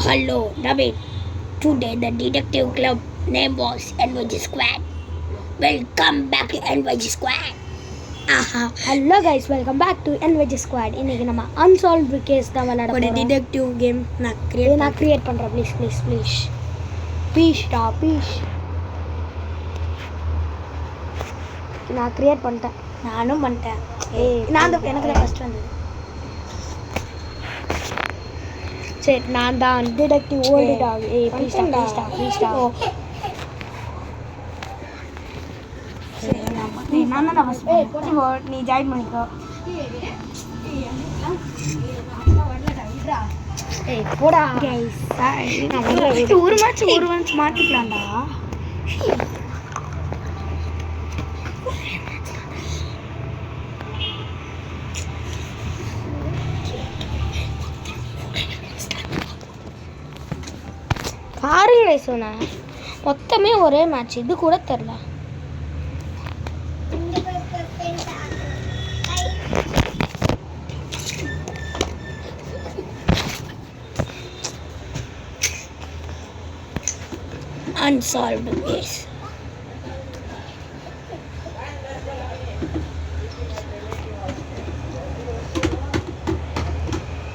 Hello, David. Today the detective club name was NYG Squad. Welcome back to NYG Squad. Hello guys, welcome back to NYG squad. இன்றைக்கி நம்ம unsolved case தான் விளையாட ஒரு போகிறோம். Detective game நான் create பண்ணுறேன். Please நான் create பண்ணிட்டேன். நானும் பண்ணிட்டேன். எனக்கு தான் ஃபஸ்ட் வந்தது. சரி, நான் தான் டிடெக்டிவ் ஓல்டு டாக். ப்ளீஸ் நீ ஜாயின் பண்ணிக்கோ. போடா ஒரு மேட்ச் மாட்டிக்கலாம்டா. பாருங்களே, சொன்னேன் மொத்தமே ஒரே மேட்ச். இது கூட தெரில. Unsolved case.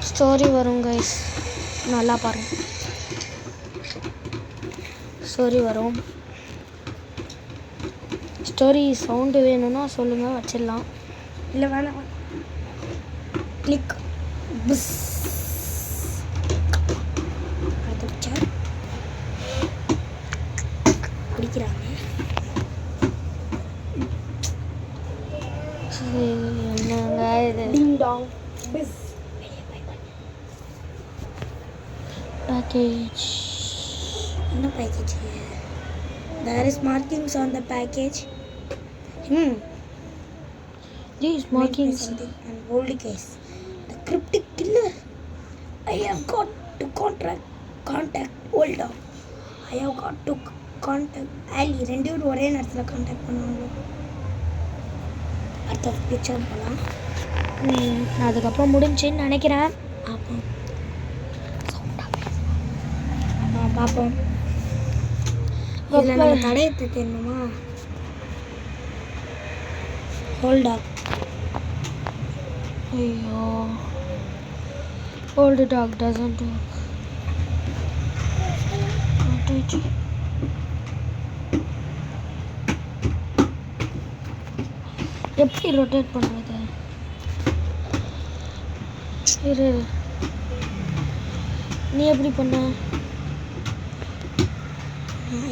ஸ்டோரி வரும் கைஸ், நல்லா பாருங்க. ஸ்டோரி வரும். ஸ்டோரி சவுண்டு வேணும்னா சொல்லுங்கள், வச்சிடலாம். இல்லை வேணாம். Click push. பிடிக்கிறாங்க. என்னங்க இது? Ding dong push. பேக்கேஜ். என்ன package? There is markings on the package. These markings. An old case. The cryptic killer. I have got to contact old dog. I have got to contact Ali. ரெண்டு பேரும் ஒரே நேரத்தில் contact பண்ணுவாங்க. அடுத்த picture போகலாம். அதுக்கப்புறம் முடிஞ்சுன்னு நினைக்கிறேன். பார்ப்போம். இதில் நம்ம தடையத்தை தெரியணுமா? Hold up. ஐயோ, old dog doesn't work. எப்படி ரொட்டேட் பண்ணுறது? இரு, நீ எப்படி பண்ண?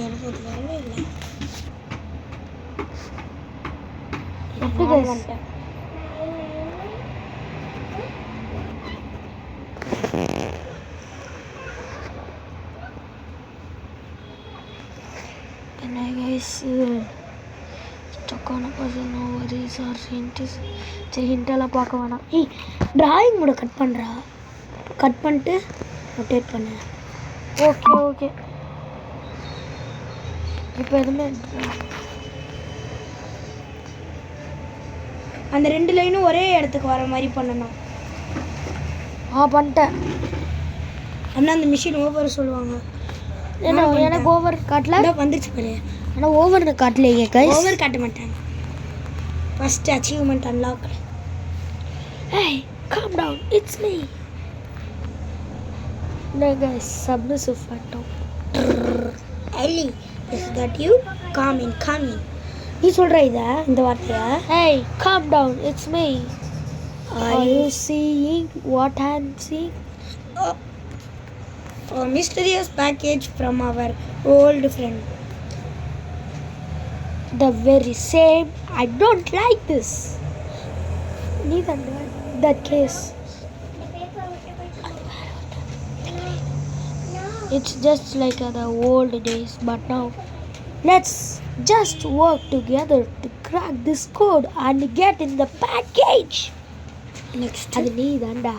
எனக்கு அது வரவே இல்லை. எப்படி வந்துட்டேன்? என்ன கைஸ், ஸ்டக்கான பர்சன் ஓவரிஸ் ஆர் ஹிண்ட்ஸ். சரி, ஹிண்டெல்லாம் பார்க்க வேணாம். டிராயிங் கூட கட் பண்ணுறா. கட் பண்ணிட்டு ரொட்டேட் பண்ண. ஓகே. இப்போ எதுவுமே அந்த ரெண்டு லைனும் ஒரே இடத்துக்கு வர மாதிரி பண்ணணும். பண்ணிட்டேன். ஆனால் அந்த மிஷின் ஓவர் சொல்லுவாங்க. எனக்கு ஓவர் காட்டல. வந்துருச்சு பாரு. ஆனால் ஓவர் காட்டலையே கைஸ். ஓவர் காட்ட மாட்டாங்க. First achievement unlock. Hey, calm down, it's me. No guys, submissive phantom. Ellie, is that you? Come in. நீ சொல்கிற இந்த வார்த்தையா? Hey, calm down, it's me. Are you seeing what I'm seeing? A mysterious package from our old friend. The very same. I don't like this. Neither that case. It's just like the old days, but now let's just work together to crack this code and get in the package. Next. அது நீ தான்டா.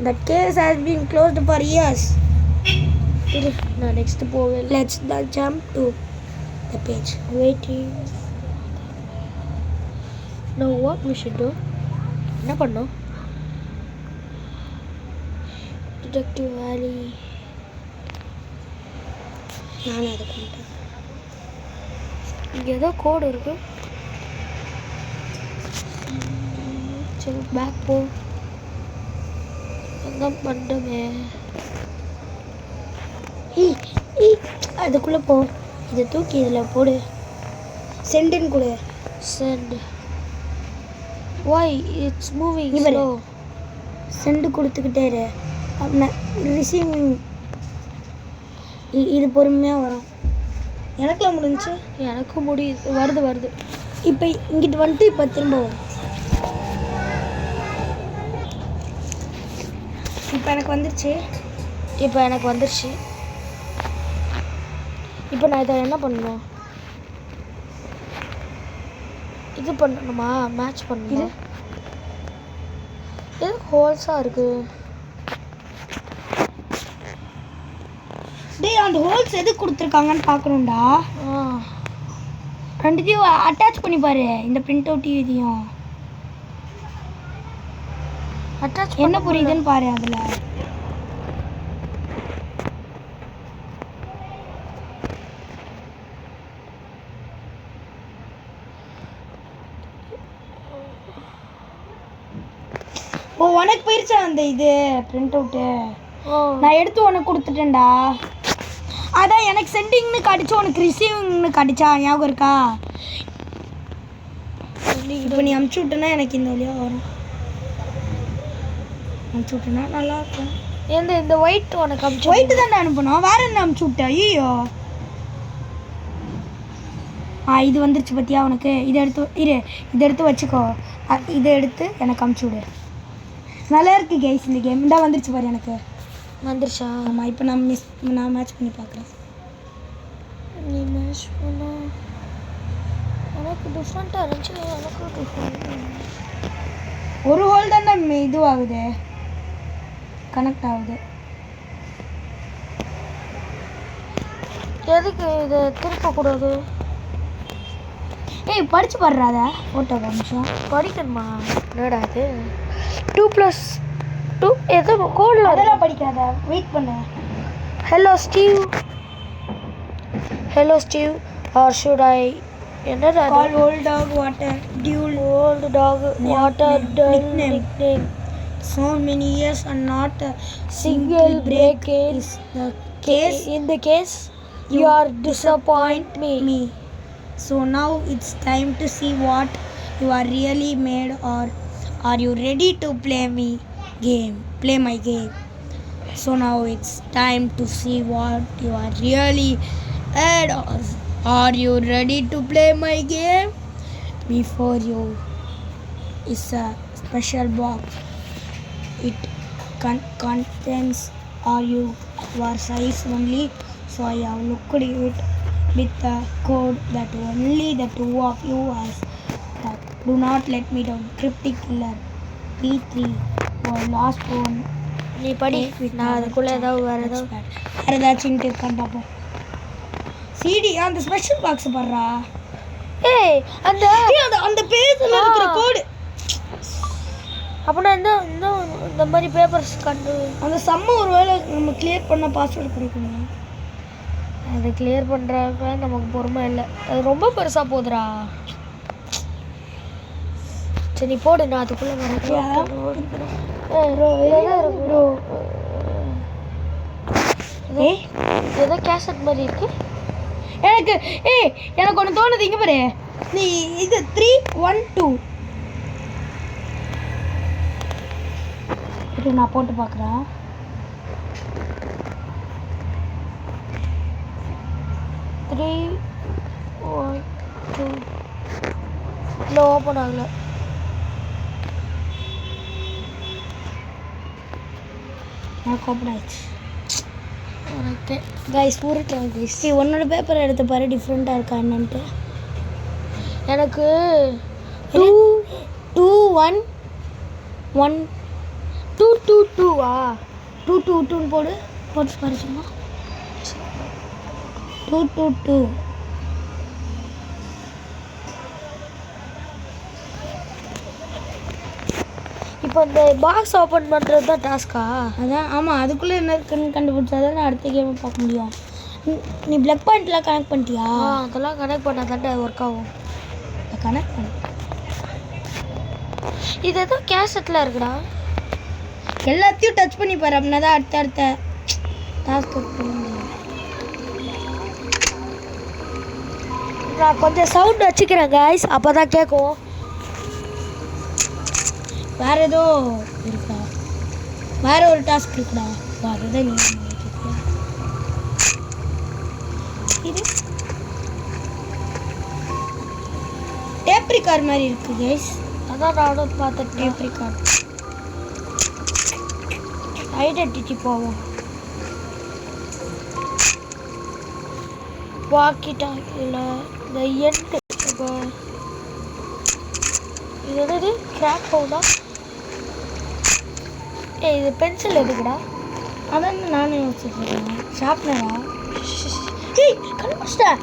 The case has been closed for years. நான் next போவேன். Let's jump to the page. Waiting. Now what we should do? என்ன பண்ணோம்? Detective வேலி. நானும் அதை பண்ணிட்டேன். இங்கே ஏதோ கோடு இருக்கு. சரி பேக் போ. என்ன பண்ணுமே? அதுக்குள்ளே போ. இதை தூக்கி இதில் போடு. சென்டுன்னு கொடு. சென்ட். Why it's moving இவரு. slow? சென்டு கொடுத்துக்கிட்டே இரு. ரிசீவிங் இது பொறுமையாக வரும். எனக்குலாம் முடிஞ்சுச்சு. எனக்கு முடியுது. வருது வருது. இப்போ இங்கிட்டு வந்துட்டு இப்போ திரும்ப வரும். இப்போ எனக்கு வந்துருச்சு. இப்போ எனக்கு வந்துருச்சு. இப்போ நான் இதை என்ன பண்ணணும்? இது பண்ணணுமா? மேட்ச் பண்ணணும். எது ஹோல்ஸாக இருக்கு? டேய் அந்த ஹோல்ஸ் எது கொடுத்துருக்காங்கன்னு பார்க்கணும்டா. ஆ ரெண்டுத்தையும் அட்டாச் பண்ணி பாரு. இந்த பிரிண்ட் அவுட் இதையும் அட்டாச் என்ன புரியுதுன்னு பாரு. அதில் ஓ உனக்கு போயிருச்சா அந்த இது பிரிண்ட் அவுட்டு? நான் எடுத்து உனக்கு கொடுத்துட்டேன்டா. அதான் எனக்கு சென்டிங்னு காட்டிச்சு, உனக்கு ரிசீவிங்னு காட்டிச்சா? ஞாபகம் இருக்கா? இப்போ நீ அமுச்சு விட்டேன்னா எனக்கு இந்த வழியாக வரும். அமுச்சு விட்டேன்னா நல்லா இருக்கும். இந்த ஒயிட் உனக்கு அமுச்சு ஒயிட்டு தானே அனுப்பணும். வேற என்ன அமுச்சு விட்டேன்? ஐயோ இது வந்துருச்சு பத்தியா உனக்கு? இதை எடுத்து இதை எடுத்து வச்சுக்கோ. இதை எடுத்து எனக்கு அமுச்சு விடு. நல்லா இருக்கு கைஸ் இந்த கேம். இந்தா வந்துருச்சு பாரு. எனக்கு வந்துருச்சா? ஆமாம். இப்போ நான் மேட்ச் பண்ணி பார்க்குறேன். நீ மேட்ச் பண்ண எனக்கு டிஃப்ரெண்ட்டாக இருந்துச்சு. எனக்கு டிஃப்ரெண்ட். ஒரு ஹோல் தானே இதுவாகுது, கனெக்ட் ஆகுது. எதுக்கு இதை திருப்பக்கூடாது? ஏய் படிச்சு பாடுறாத ஃபோட்டோ நிமிஷம். படிக்கணுமா? என்னடா இது 2+2 ஏதோ கோடில் அதெல்லாம் படிக்காத. வெயிட் பண்ணு. Hello Steve. Hello Steve or should I என்னடா? கால் ஓல்ட் டாக் வாட்டர் டியூல் ஓல்ட் டாக் வாட்டர் நிக்நேம். So many years and not a Single break is the case. In the case you are disappoint me. So now it's time to see what you are really made, or are you ready to play my game? So now it's time to see what you are really made, or are you ready to play my game? Before you is a special box. It contains are your size only. So I have looked it with the code that only the two of you has. That do not let me down. Cryptic killer P3 or last one. நீ படி. நான் அதுக்குள்ளே ஏதாவது வேறு ஏதாச்சும் இருக்கான்னு பார்ப்போம். CD அந்த ஸ்பெஷல் பாக்ஸ் பாடுறா. ஏய் அந்த அந்த பேஜில் இருக்கிற கோடு. அப்படின்னா இந்த மாதிரி பேப்பர்ஸ் கண்டு அந்த சம்ம ஒரு வேளை நம்ம கிளியர் பண்ண பாஸ்வேர்டு கிடைக்கணும். அதை கிளியர் பண்ணுறதுக்கு நமக்கு பொறுமை இல்லை. அது ரொம்ப பெருசாக போகுதுடா. சரி நீ போடு. நான் அதுக்குள்ளே ஏதோ கேசட் மாதிரி இருக்கு. எனக்கு ஒன்று தோணுது. இங்கே பாரு. நீ இது 3 1 2 இது நான் போட்டு பார்க்குறேன். 3 1 2 இல்லை ஓப்பன் ஆகலை. எனக்கு ஓப்பன் ஆயிடுச்சு. ஓகே கைஸ் பூரிட்டேன் கைஸ். உன்னோட பேப்பரை எடுத்து பாரு டிஃப்ரெண்ட்டாக இருக்கா என்னன்ட்டு. எனக்கு 2 2 1 1 2 2 2 2 2 2 போடு. போட்டு பாரு சும்மா. 2 2 2 இப்போ அப்போ இந்த பாக்ஸ் ஓப்பன் பண்ணுறது தான் டாஸ்க்கா? அதான் ஆமாம், அதுக்குள்ளே என்ன இருக்குன்னு கண்டுபிடிச்சா தான் அடுத்த கேமை பார்க்க முடியும். நீ பிளக் பாயிண்ட்லாம் கனெக்ட் பண்ணிட்டியா? அதெல்லாம் கனெக்ட் பண்ணால் தான்டா ஒர்க் ஆகும். கனெக்ட் பண்ண இது ஏதோ கேசட்டில் இருக்குடா. எல்லாத்தையும் டச் பண்ணி பாரு, அப்படின்னா தான் அடுத்த டாஸ்க் பண்ண முடியும். நான் கொஞ்சம் சவுண்ட் வச்சுக்கிறேன் கைஸ், அப்போ தான் கேட்கும். வேறு ஏதோ இருக்கா? வேறு ஒரு டாஸ்க் இருக்குடா, அதுதான் நீ இது டேப் ரிகார்ட் மாதிரி இருக்கு கைஸ். அதான் நானும் பார்த்தேன். டேப் ரிகார்ட் ஐடென்டிட்டி போவோம். வாக்கி டாக்கியில் இந்த எண்டு இப்போ இது என்னது கிராக் பவுடா? இது பென்சில் எதுக்குடா? அதான் நானும் யோசிச்சுருக்கேன். ஷார்ப்னரா? கண்டுபிடிச்சிட்டேன்.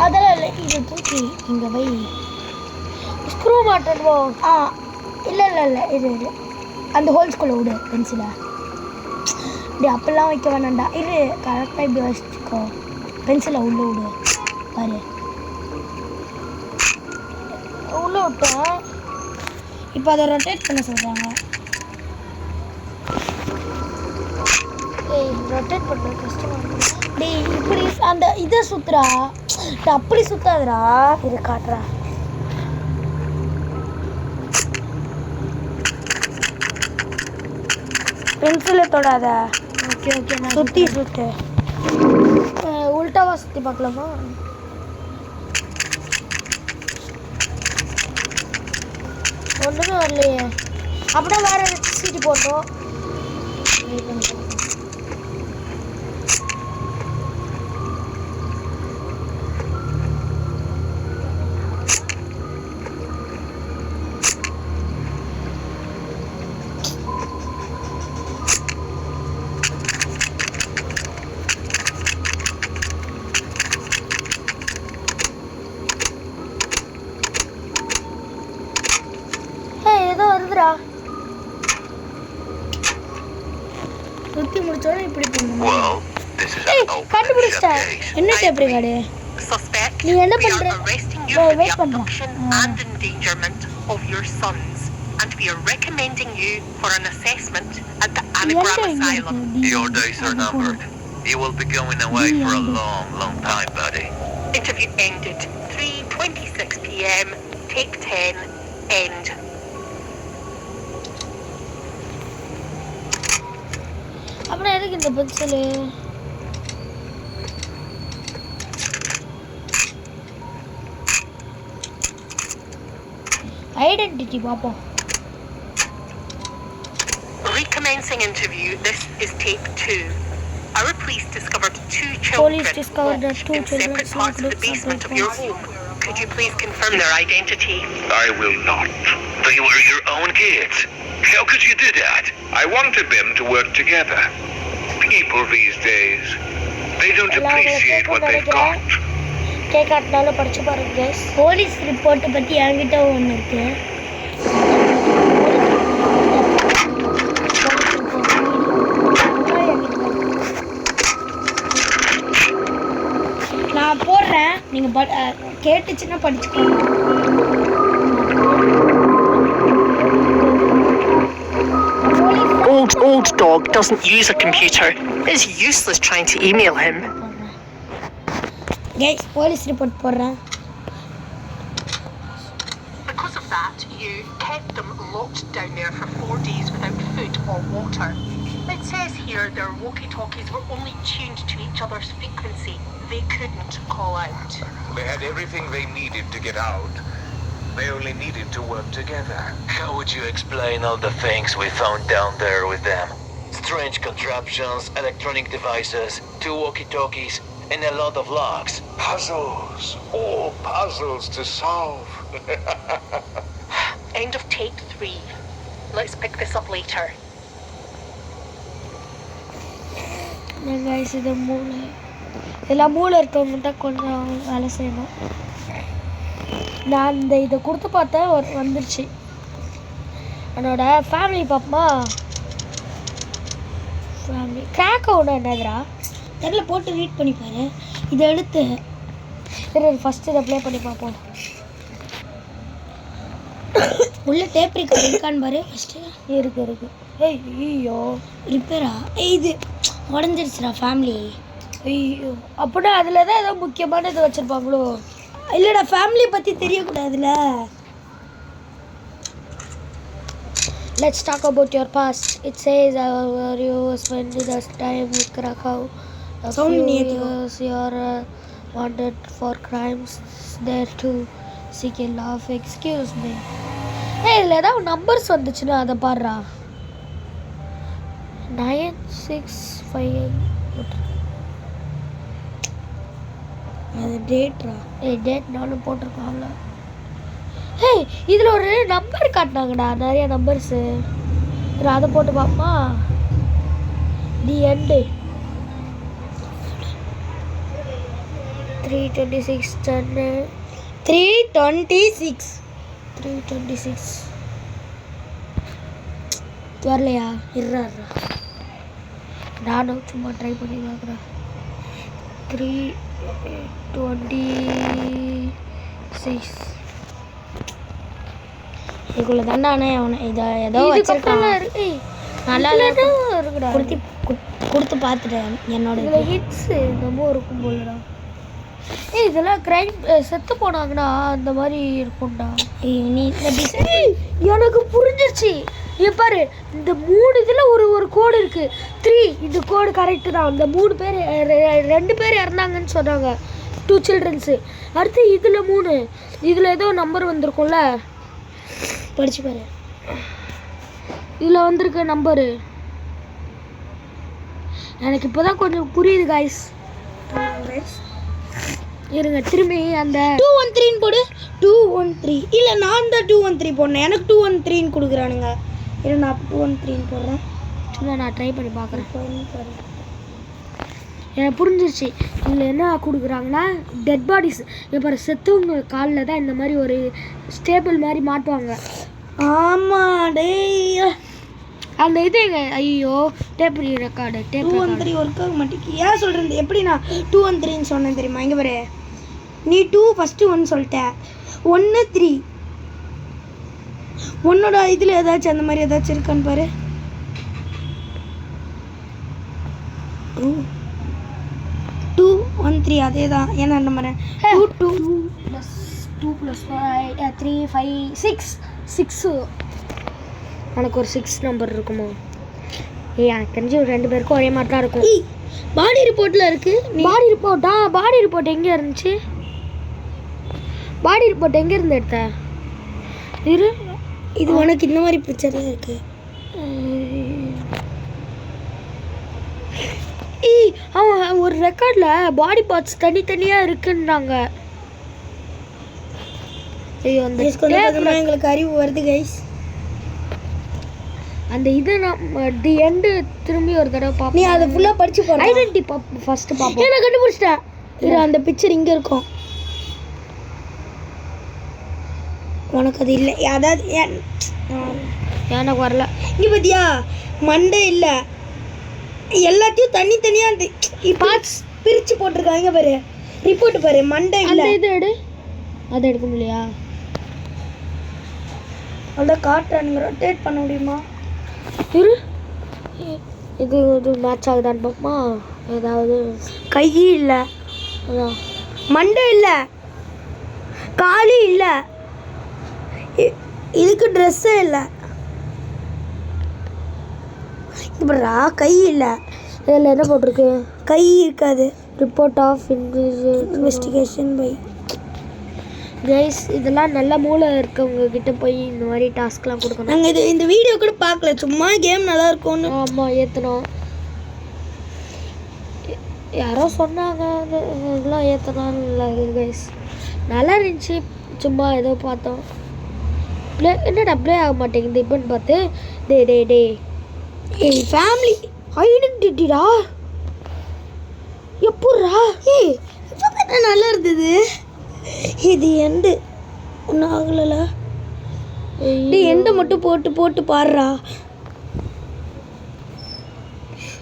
அதெல்லாம் இல்லை, இதை தூக்கி இங்கே வை. ஸ்க்ரூ மாட்டணுமோ? இல்லை இல்லை இல்லை, இது அந்த ஹோல்ஸ்குள்ளே விடு பென்சிலை. இப்படி அப்பெல்லாம் வைக்க வேணாண்டா. இது கரெக்டாக இப்படி வச்சுக்கோ. பென்சிலை உள்ளே விடு பாரு. உள்ளே விட்டேன். இப்போ அதை ரொட்டேட் பண்ண சொல்கிறாங்க. ரொட்டேட் பண்ணுறது கஷ்டமாக இருக்குது. டேய் இப்படி அந்த இதை சுற்றுறா, அப்படி சுற்றாதுடா. இது காட்டுறா. பென்சிலை தொடாத. ஓகே ஓகே, நான் சுற்றி சுற்று. உல்ட்டாவா சுற்றி பார்க்கலாமா? ஒன்றுமே வரலையே. அப்படின்னா வேறு சீட்டு போட்டோம். சுற்றி முடிச்சோட இப்படி பண்ணணும். கண்டுபிடிச்சிட்டேன். என்ன டேப் ரிகார்டு? நீ என்ன பண்ற? வெயிட் பண்றேன். And we are recommending you for an assessment at the Anagram Asylum. Your days are numbered. You will be going away for a long, long time, buddy. Interview ended 3:26 p.m. Take 10. End. அப்புறம் எதுக்கு இந்த pencil? Identity பாப்போம். Recommencing interview. This is take 2. Our police discovered two children lodged in separate parts of the basement of your home. Could you please confirm their identity? I will not. They were your own kids. How could you do that? I wanted them to work together. People these days, they don't appreciate what they've got. கேட்காட்டினாலும் படிச்சு பாருங்க guys. Police ரிப்போர்ட்டை பற்றி என்கிட்ட ஒன்று இருக்கு. நான் போடுறேன், நீங்கள் கேட்டுச்சுன்னா படிச்சுக்கோங்க. Old dog doesn't use a computer. It's useless trying to email him. Guys police report போடுறேன். Because of that, you kept them locked down there for 4 days without food or water. It says here their walkie-talkies were only tuned to each other's frequency. They couldn't call out. They had everything they needed to get out. They only needed to work together. How would you explain all the things we found down there with them? Strange contraptions, electronic devices, 2 walkie-talkies, and a lot of logs. Puzzles. All puzzles to solve. End of take 3. Let's pick this up later. Guys இது மூளை. இதெல்லாம் மூளை இருக்கவங்க தான் கொஞ்சம் வேலை செய்யணும். நான் இதை கொடுத்து பார்த்தேன், வந்துருச்சு. என்னோட ஃபேமிலி பாப்பமா. ஃபேமிலி கிராக் அவுட் என்னதுடா? தெரியல, போட்டு ரீட் பண்ணி பாரு. இதை எடுத்து ஃபஸ்ட்டு இதை ப்ளே பண்ணி பார்ப்போம். உள்ள டேப் ரெக்கார்ட் இருக்கான்னு பாரு ஃபஸ்ட்டு. இருக்கு. ஐயோ ரிப்பேரா? இது உடஞ்சிருச்சுடா ஃபேமிலி. ஐயோ, அப்படின்னா அதில் தான் ஏதோ முக்கியமானது வச்சுருப்பாங்களோ? இல்லைடா, ஃபேமிலியை பற்றி தெரியக்கூடாதுல்ல. Let's talk about your past. It says you spent the time with Krakow. A Sound few near you. years you are wanted for crimes there to seek a laugh. Excuse me. Hey, இதில் ஏதாவது numbers வந்துச்சுன்னா அதை பாடுறா. 9658. அது டேட்ரா. Date நானும் போட்டிருக்காங்கள. ஹே, இதில் ஒரு number காட்டினாங்கடா, நிறைய நம்பர்ஸு. அதை போட்டு பார்ப்போமா? தி எண்டு 326 10 326. 326 வரலையா? இருறா. நானும் சும்மா ட்ரை பண்ணி பார்க்குறேன். 326 இதுக்குள்ள தாண்டானே அவனை இதை ஏதோ இதுக்கப்புறம் வச்சிருக்கான். நல்லா இருக்குடா. கொடுத்து பார்த்துட்டேன் என்னோட இதில் ஹிட்ஸு என்னமோ இருக்கும் போலடா. இதெல்லாம் கிரைம் செத்து போனாங்கன்னா அந்த மாதிரி இருக்கும்டா. நீ இந்த எனக்கு புரிஞ்சிருச்சு. பாரு, இந்த 3 இதில் ஒரு கோடு இருக்கு. 3 இந்த கோடு கரெக்டு தான். அந்த 3 பேர் 2 பேர் இறந்தாங்கன்னு சொன்னாங்க, 2 சில்ட்ரன்ஸு. அடுத்து இதில் 3, இதில் ஏதோ நம்பர் வந்திருக்கும்ல, படிச்சு பாரு. இதில் வந்திருக்க நம்பரு எனக்கு இப்போ தான் கொஞ்சம் புரியுது காய்ஸ். இருங்க, திரும்பி அந்த 213 போடு. 213 இல்லை, நான் தான் 213 போடணும். எனக்கு 213 கொடுக்குறானுங்க. இல்லை, நான் 213 போடுறேன். சும்மா நான் ட்ரை பண்ணி பார்க்குறேன். பாரு. எனக்கு புரிஞ்சிருச்சு. இதில் என்ன கொடுக்குறாங்கன்னா டெட் பாடிஸ். இப்போ செத்தவங்க காலில் தான் இந்த மாதிரி ஒரு ஸ்டேபிள் மாதிரி மாட்டுவாங்க. ஆமாம் டேய், அந்த இது எங்க? ஐயோ, டேப் ரெக்கார்டு. 213 ஒர்க் ஆக மாட்டேங்குது. ஏன் சொல்கிறது? எப்படி நான் 213 சொன்னேன் தெரியுமா? இங்கே பாரு, நீ 2 ஃபஸ்ட்டு 1 சொல்லிட்ட. 1 3 உன்னோட இதில் ஏதாச்சும் அந்த மாதிரி ஏதாச்சும் இருக்கான்னு பாரு. 213 அதே தான். ஏன்னா என்ன மாதிரி 2 +2 + 5 3 5 6 எனக்கு ஒரு 6 நம்பர் இருக்குமோ? எனக்கு தெரிஞ்சு 2 பேருக்கும் ஒரே மாதிரி தான் இருக்கும். பாடி ரிப்போர்ட்டில் இருக்குது. பாடி ரிப்போர்ட்டா? பாடி ரிப்போர்ட் எங்கே இருந்துச்சு? பாடி ரிப்போர்ட் எங்கே இருந்து எடுத்த? இது உனக்கு இந்த மாதிரி பிரச்சனை இருக்கு. அவன் ஒரு ரெக்கார்டில் பாடி பார்ட்ஸ் தனித்தனியாக இருக்குன்னாங்க. ஐயோ, அந்த எங்களுக்கு அறிவு வருது கைஸ். அந்த இது நம்ம தி எண்டு திரும்பி ஒரு தடவை பார்ப்போம். நீ அதை ஃபுல்லாக படிச்சு போகிற. ஐடென்டி ஃபஸ்ட்டு பார்ப்போம். நான் கண்டுபிடிச்சிட்டேன். இது அந்த பிக்சர் இங்கே இருக்கும். உனக்கு அது இல்லை. அதாவது எனக்கு வரல. இங்கே பார்த்தியா, மண்டை இல்லை, எல்லாத்தையும் தனித்தனியாக அந்த பார்ட்ஸ் பிரித்து போட்டிருக்காங்க பாரு. ரிப்போர்ட் பாரு, மண்டை இல்லை. இது எடு. அதை எடுக்க முடியலையா? அதான் காட்டுறானுங்க. ரொட்டேட் பண்ண முடியுமா? இது மேட்ச் ஆகுதான்னு பார்ப்போமா? ஏதாவது கை இல்லை, அதான் மண்டை இல்லை, காலி இல்லை, இதுக்கு ட்ரெஸ்ஸே இல்லை. இப்படா கை இல்லை. இதில் என்ன போட்டிருக்கு? கை இருக்காது. Report of investigation bye guys. இதெல்லாம் நல்ல மூளை இருக்கவங்க கிட்ட போய் இந்த மாதிரி டாஸ்க்லாம் கொடுக்கணும். நாங்கள் இந்த வீடியோ கூட பார்க்கல, சும்மா கேம் நல்லா இருக்கும்னு. ஆமாம், ஏற்றணும். யாரோ சொன்னாங்க இதெல்லாம் ஏற்றணும். இல்லை கைஸ், நல்லா இருந்துச்சு. சும்மா ஏதோ பார்த்தோம். என்னடா ப்ளே ஆக மாட்டேங்குது இப்போன்னு பார்த்து. டே ஃபேமிலி ஐடென்டிட்டிடா. எப்பட்றா? இப்போ நல்லா இருந்தது. இது எண்டு ஒன்றும் ஆகல. டேய் எண்டை மட்டும் போட்டு போட்டு பாடுறா.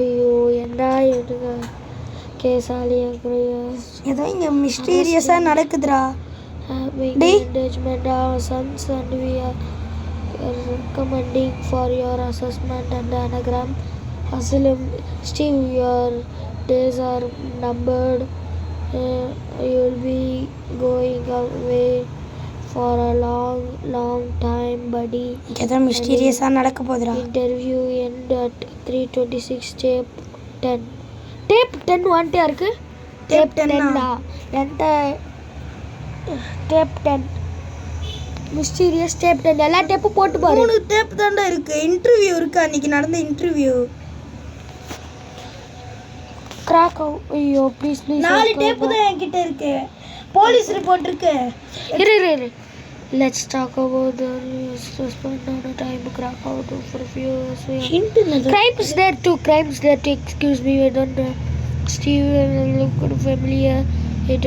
ஐயோ என்ன எடுங்க கேசாலி ஏதோ இங்கே மிஸ்டீரியஸாக நடக்குதுடா. டேய். engagement our sons and we are recommending for your assessment and anagram asylum. Steve, your days are numbered. You'll be going away for a long time, buddy. ஏதோ மிஸ்டீரியஸாக நடக்க போகுதுடா. Interview end at 3:26. Tape 10 வந்துட்டே இருக்கு. Tape 10 10 என்கிட்ட tape 10 mysterious tape 10 எல்லா டேப்பும் போட்டு பாரு. 3 tape தாண்டா இருக்கு. இன்டர்வியூ இருக்கு, அன்னைக்கு நடந்த இன்டர்வியூ. கிராக் ஐயோ ப்ளீஸ் 4 டேப் தான் என்கிட்ட இருக்கு. போலீஸ் ரிப்போர்ட் இருக்கு. இரு let's talk about the suspend on a time crack out for a few years. Hint என்னது? Crimes there too. Excuse me, I don't Steve look familiar. It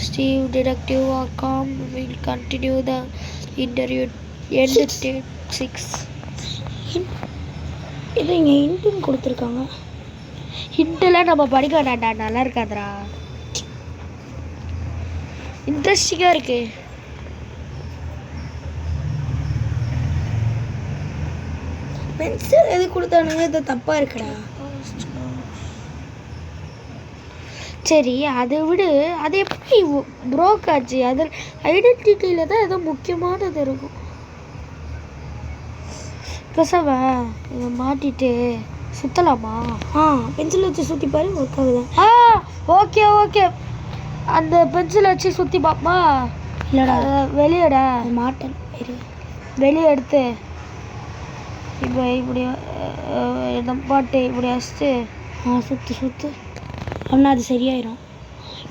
Steve detective or calm will continue the interview end at 6. இது இங்கே ஹிண்ட்னு கொடுத்துருக்காங்க. ஹிண்ட்லாம் நம்ம படிக்க வேண்டாம்டா, நல்லா இருக்காதுடா. இன்ட்ரெஸ்டிங்காக இருக்கு. பென்சில் எது கொடுத்தானுங்க? இது தப்பாக இருக்குடா. சரி அதை விடு, அது எப்படி ப்ரோக் ஆச்சு? அது ஐடென்டிட்டியில் தான் ஏதோ முக்கியமானது இருக்கும். பிரசவ இதை மாட்டிட்டு சுற்றலாமா? பென்சில் வச்சு சுற்றி பாரு, ஒர்க் ஆகுது. ஓகே அந்த பென்சிலை வச்சு சுற்றி பார்ப்பா. இல்லைடா வெளியடா மாட்டேன். வெளியே எடுத்து இப்போ இப்படி இந்த பாட்டு இப்படி வச்சுட்டு சுற்று அப்படின்னா அது சரியாயிரும்.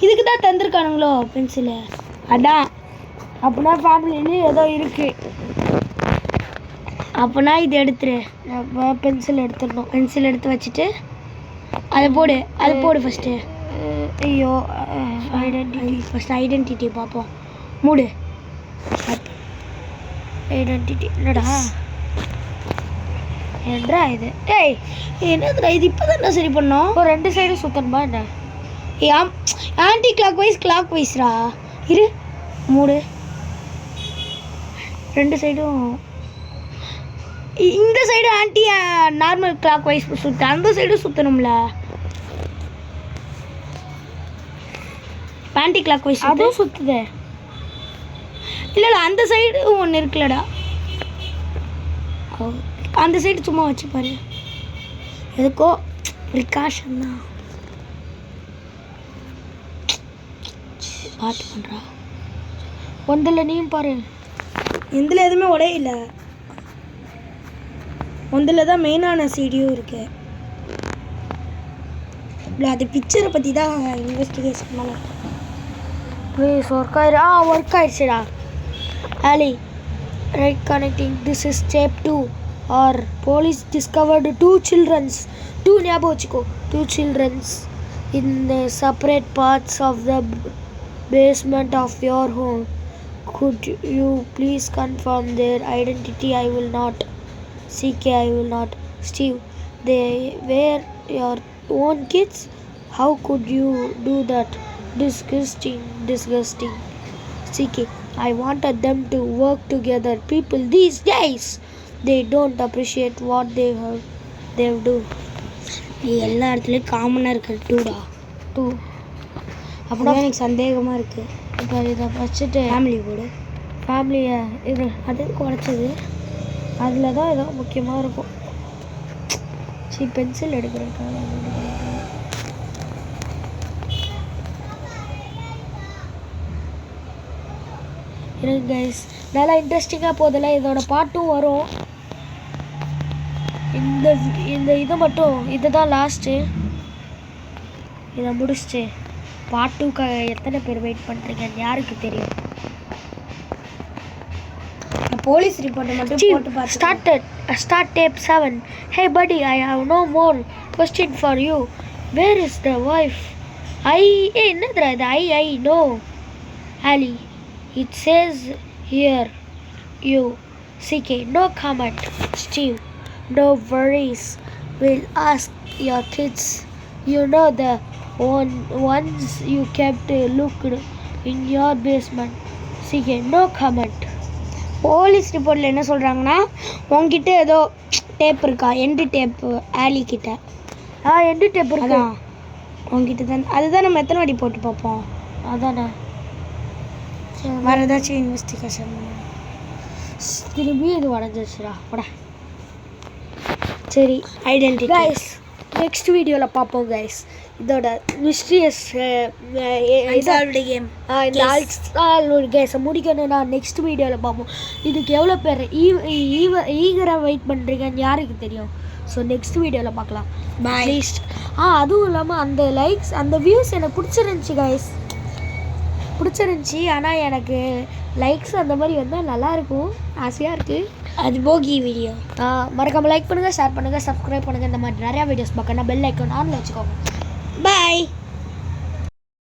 இதுக்கு தான் தந்திருக்கானுங்களோ பென்சிலு? அதான் அப்படின்னா ஃபேமிலிலேயும் ஏதோ இருக்குது. அப்போனா இது எடுத்துரு. பென்சில் எடுத்துடணும். பென்சில் எடுத்து வச்சுட்டு அதை போடு ஃபஸ்ட்டு. ஐயோ ஃபஸ்ட் ஐடென்டிட்டி பார்ப்போம். மூடு. ஐடென்டிட்டி என்னடா என்றா இது? ஏய் என்னதுடா இது? இப்போ தான் சரி பண்ணோம். ஒரு 2 சைடும் சுத்தணுமா என்ன? ஆன்டி கிளாக் வைஸ்ரா. இரு மூடு. 2 சைடும் இந்த side anti normal clockwise சுற்று, அந்த சைடும் சுற்றணும்ல. ஆன்டி கிளாக் வைஸ் அதுவும் சுற்றுதே. இல்லைடா அந்த சைடு ஒன்று இருக்குல்லடா, அந்த சைடு சும்மா வச்சு பாரு. எதுக்கோ ப்ரிகாஷன் தான் பார்த்து பண்ணுறா. ஒன்றில் நீயும் பாரு. எந்தில் எதுவுமே உடையில. ஒன்றில் தான் மெயினான சீடியும் இருக்கு. அது பிக்சரை பற்றி தான் இன்வெஸ்டிகேஷன் பண்ண. ப்ளீஸ் ஒர்க் ஆயிடுச்சுடா. Alright connecting. This is step 2. Or police discovered 2 children's in the separate parts of the basement of your home. Could you please confirm their identity? I will not. CK, I will not. Steve, they were your own kids? How could you do that? Disgusting. CK, I wanted them to work together. People these days, they don't appreciate what they do. எல்லா இடத்துலையும் காமனாக இருக்கு 2 அப்படின்னா எனக்கு சந்தேகமாக இருக்குது. இப்போ இதை வச்சுட்டு ஃபேமிலியை இது அது குறைச்சது. அதில் தான் ஏதோ முக்கியமாக இருக்கும். சரி பென்சில் எடுக்கிறேன். எனக்கு கைஸ் நல்லா இன்ட்ரெஸ்டிங்காக போதில்ல. இதோட பாட்டும் வரும். இந்த இது மட்டும் இதுதான் லாஸ்ட்டு. இதை முடிச்சுட்டு பார்ட் 2க்காக எத்தனை பேர் வெயிட் பண்ணுறீங்கன்னு யாருக்கு தெரியும்? போலீஸ் ரிப்போர்ட்டை மட்டும் போட்டு பார்த்து start tape 7. Hey buddy, I have no more question for you. Where is the wife? என்னதுடா இது? I know. Ali, it says here you CK, no comment. Steve, no worries. We'll ask your kids. You know the ones you kept looked in your basement. CK, no comment. Police ரிப்போர்ட்டில் என்ன சொல்கிறாங்கன்னா உங்ககிட்ட ஏதோ tape இருக்கா end tape ஆலி கிட்ட. End tape இருக்கு. அதான் உங்ககிட்ட தான். அதுதான் நம்ம எத்தனை வாட்டி போட்டு பார்ப்போம். அதானே. வேறு ஏதாச்சும் இன்வெஸ்டிகேஷன் திரும்பி இது உடஞ்சிருச்சுடா போட. சரி ஐடென்டிட்டி கைஸ் நெக்ஸ்ட் வீடியோவில் பார்ப்போம் கைஸ். இதோட மிஸ்ட்ரியஸ் அன்சால்வ்டு கேம் இந்த ஒரு கேஸை முடிக்கணும்னா நெக்ஸ்ட் வீடியோவில் பார்ப்போம். இதுக்கு எவ்வளோ பேர் ஈகராக வெயிட் பண்ணுறீங்கன்னு யாருக்கு தெரியும். ஸோ நெக்ஸ்ட் வீடியோவில் பார்க்கலாம். பாய். அட்லீஸ்ட் அதுவும் இல்லாமல் அந்த லைக்ஸ் அந்த வியூஸ் எனக்கு பிடிச்சிருந்துச்சி கைஸ், பிடிச்சிருந்துச்சி. ஆனால் எனக்கு லைக்ஸ் அந்த மாதிரி வந்தால் நல்லாயிருக்கும், ஆசையாக இருக்குது. அது போகி வீடியோ. மறக்காமல் லைக் பண்ணுங்கள், ஷேர் பண்ணுங்கள், சப்ஸ்கிரைப் பண்ணுங்கள். இந்த மாதிரி நிறையா வீடியோஸ் பார்க்கணும். பெல் ஐக்கான் ஆனில் வச்சுக்கோங்க. பாய்.